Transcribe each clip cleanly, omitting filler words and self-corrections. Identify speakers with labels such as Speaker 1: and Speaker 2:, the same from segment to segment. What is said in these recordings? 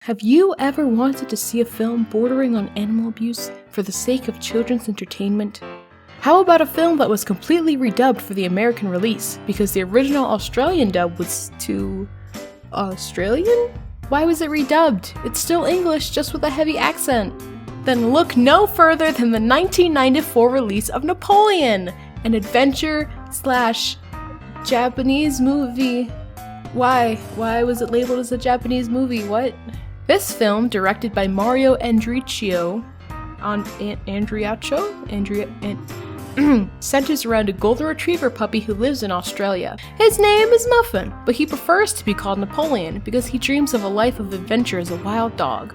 Speaker 1: Have you ever wanted to see a film bordering on animal abuse for the sake of children's entertainment? How about a film that was completely redubbed for the American release because the original Australian dub was too Australian? Why was it redubbed? It's still English, just with a heavy accent. Then look no further than the 1994 release of Napoleon, an adventure/Japanese movie. Why was it labeled as a Japanese movie? What? This film, directed by Mario Andreacchio, centers around a golden retriever puppy who lives in Australia. His name is Muffin, but he prefers to be called Napoleon because he dreams of a life of adventure as a wild dog.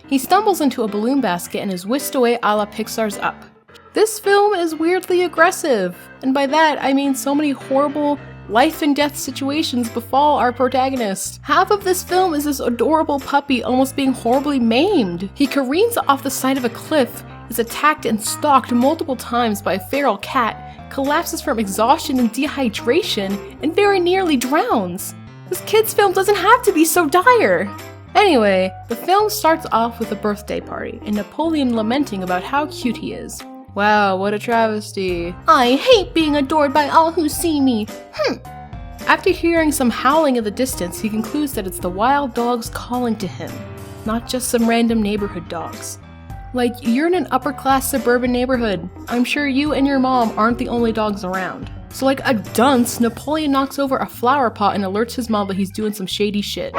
Speaker 1: He stumbles into a balloon basket and is whisked away a la Pixar's Up. This film is weirdly aggressive, and by that I mean so many horrible life and death situations befall our protagonist. Half of this film is this adorable puppy almost being horribly maimed. He careens off the side of a cliff, is attacked and stalked multiple times by a feral cat, collapses from exhaustion and dehydration, and very nearly drowns. This kid's film doesn't have to be so dire. Anyway, the film starts off with a birthday party, and Napoleon lamenting about how cute he is. Wow, what a travesty. I hate being adored by all who see me. After hearing some howling in the distance, he concludes that it's the wild dogs calling to him, not just some random neighborhood dogs. Like, you're in an upper-class suburban neighborhood. I'm sure you and your mom aren't the only dogs around. So like a dunce, Napoleon knocks over a flower pot and alerts his mom that he's doing some shady shit.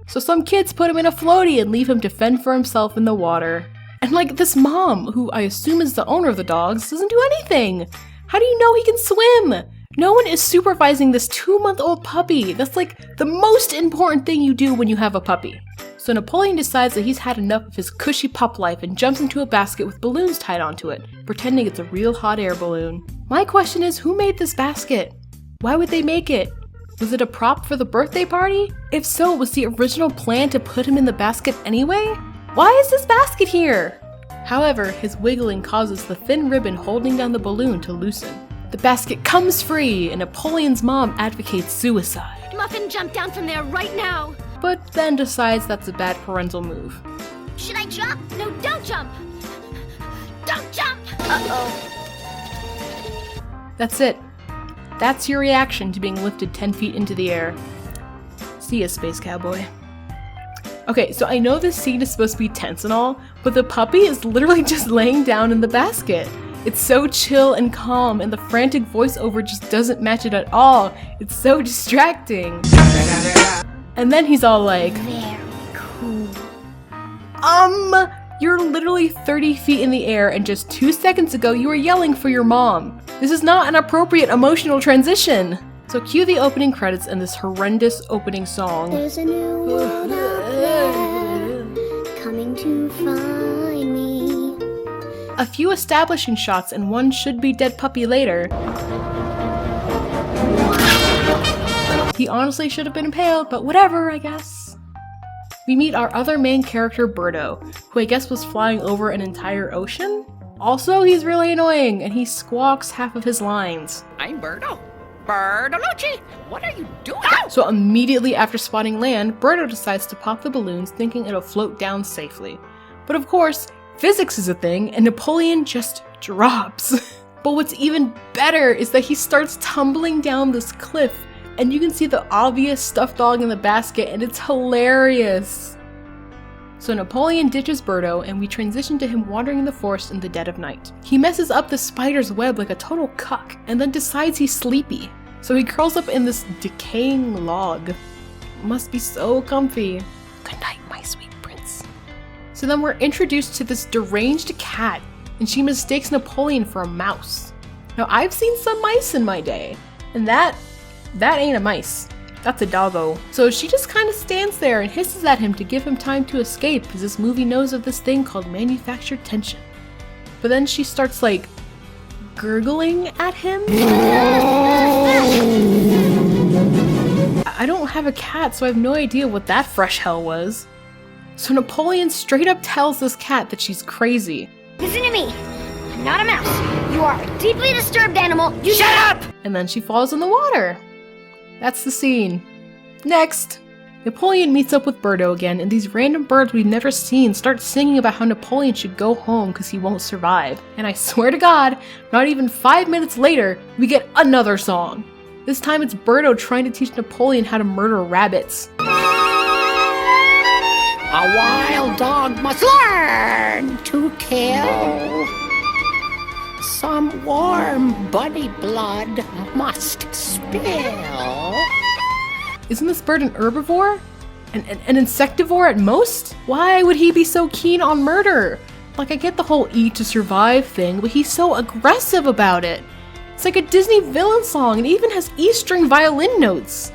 Speaker 1: So some kids put him in a floaty and leave him to fend for himself in the water. And like, this mom, who I assume is the owner of the dogs, doesn't do anything. How do you know he can swim? No one is supervising this 2-month-old puppy. That's like the most important thing you do when you have a puppy. So Napoleon decides that he's had enough of his cushy pup life and jumps into a basket with balloons tied onto it, pretending it's a real hot air balloon. My question is, who made this basket? Why would they make it? Was it a prop for the birthday party? If so, was the original plan to put him in the basket anyway? Why is this basket here? However, his wiggling causes the thin ribbon holding down the balloon to loosen. The basket comes free, and Napoleon's mom advocates suicide.
Speaker 2: Muffin, jump down from there right now!
Speaker 1: But then decides that's a bad parental move.
Speaker 2: Should I jump? No, don't jump! Don't jump! Uh-oh.
Speaker 1: That's it. That's your reaction to being lifted 10 feet into the air. See ya, space cowboy. Okay, so I know this scene is supposed to be tense and all, but the puppy is literally just laying down in the basket. It's so chill and calm, and the frantic voiceover just doesn't match it at all. It's so distracting. And then he's all like,
Speaker 2: Very cool.
Speaker 1: You're literally 30 feet in the air, and just 2 seconds ago you were yelling for your mom. This is not an appropriate emotional transition. So cue the opening credits and this horrendous opening song.
Speaker 2: There's a new world out there, coming to find me.
Speaker 1: A few establishing shots and one should-be dead puppy later. He honestly should have been impaled, but whatever, I guess. We meet our other main character, Birdo, who I guess was flying over an entire ocean? Also, he's really annoying, and he squawks half of his lines.
Speaker 3: I'm Birdo. Birdolucci, what are you doing?
Speaker 1: So immediately after spotting land, Birdo decides to pop the balloons, thinking it'll float down safely. But of course, physics is a thing, and Napoleon just drops. But what's even better is that he starts tumbling down this cliff, and you can see the obvious stuffed dog in the basket, and it's hilarious. So Napoleon ditches Birdo, and we transition to him wandering in the forest in the dead of night. He messes up the spider's web like a total cuck, and then decides he's sleepy. So he curls up in this decaying log. Must be so comfy. Good night, my sweet prince. So then we're introduced to this deranged cat, and she mistakes Napoleon for a mouse. Now I've seen some mice in my day, and that ain't a mice. That's a doggo. So she just kind of stands there and hisses at him to give him time to escape, because this movie knows of this thing called manufactured tension. But then she starts like gurgling at him. I don't have a cat, so I have no idea what that fresh hell was. So Napoleon straight up tells this cat that she's crazy.
Speaker 2: Listen to me. I'm not a mouse. You are a deeply disturbed animal. You shut up!
Speaker 1: And then she falls in the water. That's the scene. Next. Napoleon meets up with Birdo again, and these random birds we've never seen start singing about how Napoleon should go home because he won't survive. And I swear to God, not even 5 minutes later, we get another song. This time it's Birdo trying to teach Napoleon how to murder rabbits.
Speaker 3: A wild dog must learn to kill. Some warm buddy blood must spill.
Speaker 1: Isn't this bird an herbivore? An insectivore at most? Why would he be so keen on murder? Like, I get the whole eat to survive thing, but he's so aggressive about it. It's like a Disney villain song, and it even has E-string violin notes.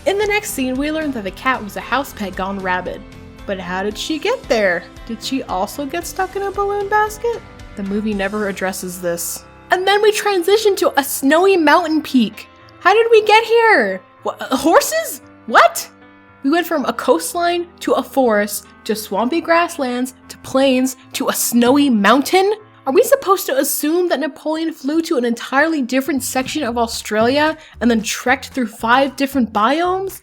Speaker 1: In the next scene, we learned that the cat was a house pet gone rabid. But how did she get there? Did she also get stuck in a balloon basket? The movie never addresses this. And then we transition to a snowy mountain peak. How did we get here? What, horses? What? We went from a coastline to a forest to swampy grasslands to plains to a snowy mountain? Are we supposed to assume that Napoleon flew to an entirely different section of Australia and then trekked through 5 different biomes?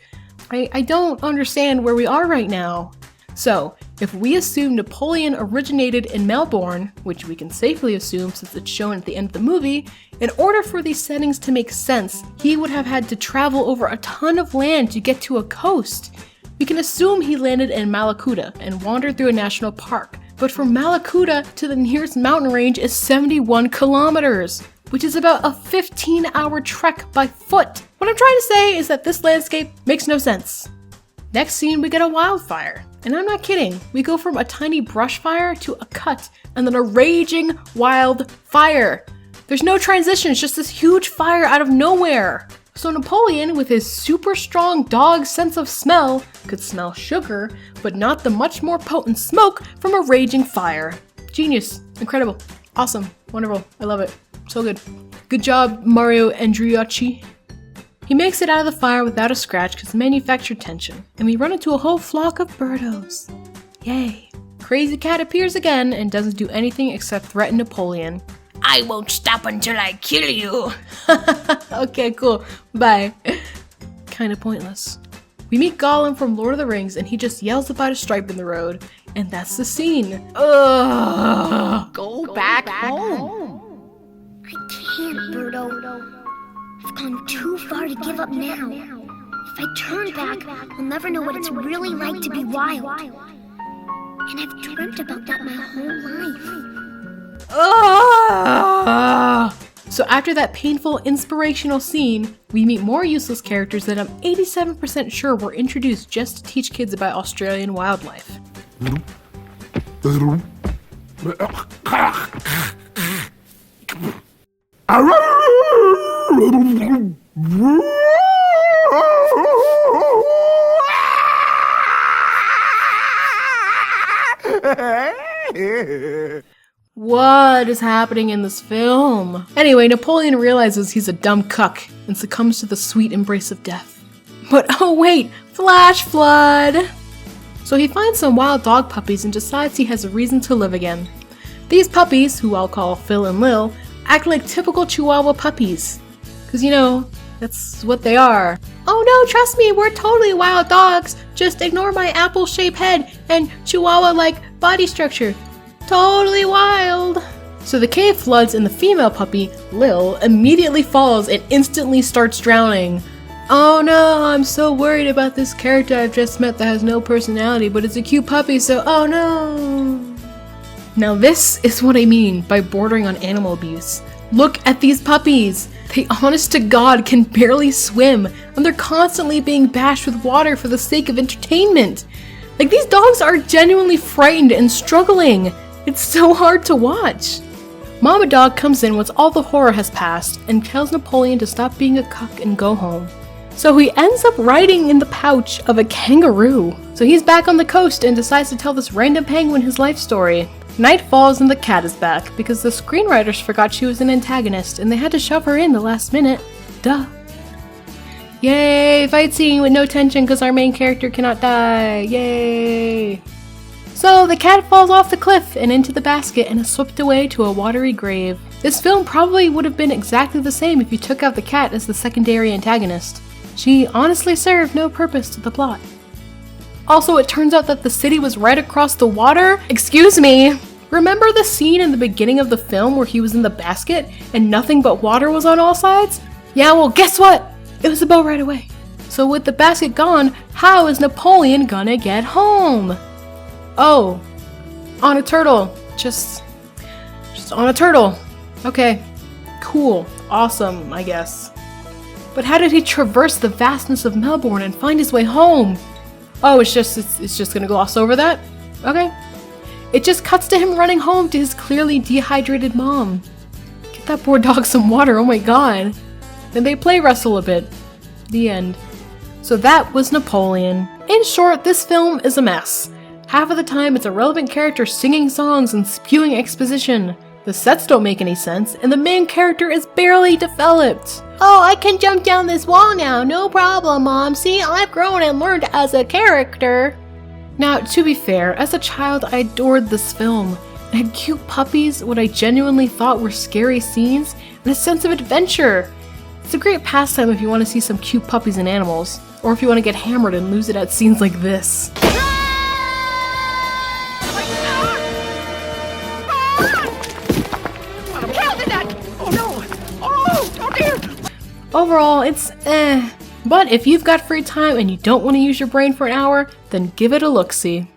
Speaker 1: I don't understand where we are right now. So, if we assume Napoleon originated in Melbourne, which we can safely assume since it's shown at the end of the movie, in order for these settings to make sense, he would have had to travel over a ton of land to get to a coast. We can assume he landed in Malakuta and wandered through a national park, but from Malakuta to the nearest mountain range is 71 kilometers, which is about a 15-hour trek by foot. What I'm trying to say is that this landscape makes no sense. Next scene, we get a wildfire. And I'm not kidding, we go from a tiny brush fire to a cut, and then a raging wild fire. There's no transition, it's just this huge fire out of nowhere. So Napoleon, with his super strong dog sense of smell, could smell sugar, but not the much more potent smoke from a raging fire. Genius, incredible, awesome, wonderful, I love it, so good. Good job, Mario Andreacchio. He makes it out of the fire without a scratch because manufactured tension, and we run into a whole flock of birdos. Yay. Crazy Cat appears again and doesn't do anything except threaten Napoleon.
Speaker 3: I won't stop until I kill you.
Speaker 1: Okay, cool. Bye. Kinda pointless. We meet Gollum from Lord of the Rings and he just yells about a stripe in the road, and that's the scene. Ugh.
Speaker 3: Go back home.
Speaker 2: I can't, Birdo. I've gone too far to give up now. If I turn back, I'll never know what it's really like to be wild. And I've dreamt about that my whole life.
Speaker 1: So after that painful, inspirational scene, we meet more useless characters that I'm 87% sure were introduced just to teach kids about Australian wildlife. What is happening in this film? Anyway, Napoleon realizes he's a dumb cuck and succumbs to the sweet embrace of death. But oh wait, flash flood! So he finds some wild dog puppies and decides he has a reason to live again. These puppies, who I'll call Phil and Lil, act like typical Chihuahua puppies. Cause you know, that's what they are. Oh no, trust me, we're totally wild dogs. Just ignore my apple-shaped head and Chihuahua-like body structure. Totally wild. So the cave floods and the female puppy, Lil, immediately falls and instantly starts drowning. Oh no, I'm so worried about this character I've just met that has no personality, but it's a cute puppy, so oh no. Now this is what I mean by bordering on animal abuse. Look at these puppies. They honest to God can barely swim, and they're constantly being bashed with water for the sake of entertainment. Like, these dogs are genuinely frightened and struggling. It's so hard to watch. Mama Dog comes in once all the horror has passed and tells Napoleon to stop being a cuck and go home. So he ends up riding in the pouch of a kangaroo. So he's back on the coast and decides to tell this random penguin his life story. Night falls and the cat is back because the screenwriters forgot she was an antagonist and they had to shove her in the last minute. Duh. Yay, fight scene with no tension because our main character cannot die. Yay. So the cat falls off the cliff and into the basket and is swept away to a watery grave. This film probably would have been exactly the same if you took out the cat as the secondary antagonist. She honestly served no purpose to the plot. Also, it turns out that the city was right across the water. Excuse me. Remember the scene in the beginning of the film where he was in the basket and nothing but water was on all sides? Yeah, well, guess what? It was a boat right away. So with the basket gone, how is Napoleon gonna get home? Oh, on a turtle. Just on a turtle. Okay, cool, awesome, I guess. But how did he traverse the vastness of Melbourne and find his way home? Oh, it's just gonna gloss over that? Okay. It just cuts to him running home to his clearly dehydrated mom. Get that poor dog some water, oh my god. Then they play wrestle a bit. The end. So that was Napoleon. In short, this film is a mess. Half of the time it's a relevant character singing songs and spewing exposition. The sets don't make any sense, and the main character is barely developed. Oh, I can jump down this wall now, no problem, Mom. See, I've grown and learned as a character. Now, to be fair, as a child I adored this film. It had cute puppies, what I genuinely thought were scary scenes, and a sense of adventure. It's a great pastime if you want to see some cute puppies and animals, or if you want to get hammered and lose it at scenes like this. Overall, it's eh. But if you've got free time and you don't want to use your brain for an hour, then give it a look-see.